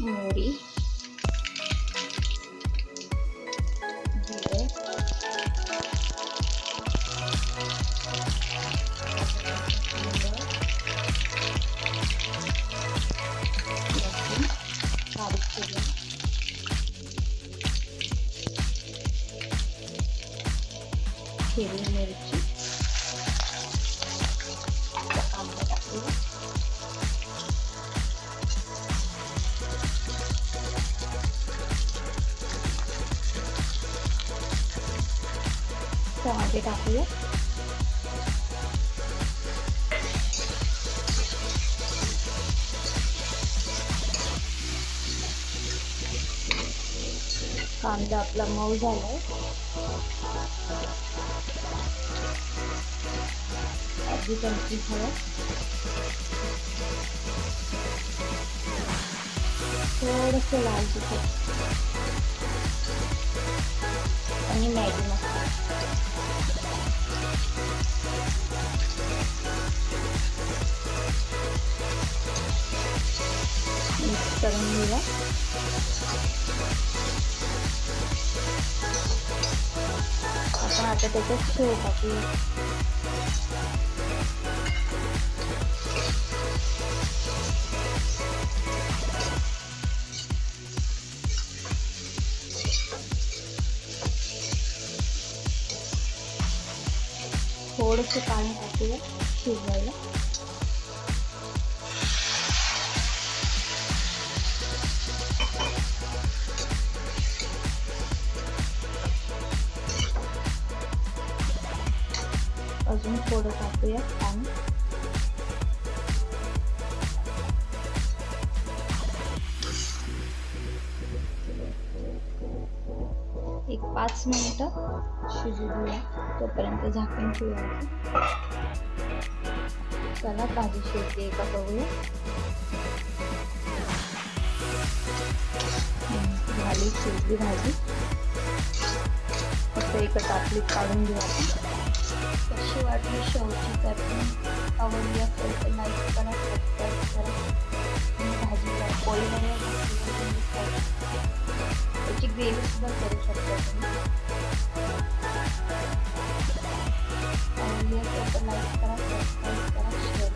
मोहरी, जिरे, लसूण बारीक केलेलं, हिरवी मिरची, कांदा टाकूया, टमाटे टाकूया, कांदा आपला मऊ झालाय, अर्धी चमची हळद, थोडंसं लाल तिखट आणि मॅगी मसाला, मिक्स करून घेऊया. आपण आता त्याच्यात शेव टाकूया. थोडंसं पाणी टाकूया शिजवायला. अजून थोडं टाकूया पाणी. एक 5 मिनिटं शिजू देऊया, तोपर्यंत झाकून ठेवूया. चला भाजी शिजते का बघूया. झाली शिजली भाजी. फक्त एका ताटलीत काढून घेऊ आपण. कशी वाटली शेवची चटणी? आवडली असेल तर लाईक करा, सबस्क्राईब करा. भाजीला पोळीमध्ये त्याची ग्रेव्ही सुद्धा करू शकता तुम्ही. आवडली असेल तर लाईक करा, सबस्क्राईब करा, शेअर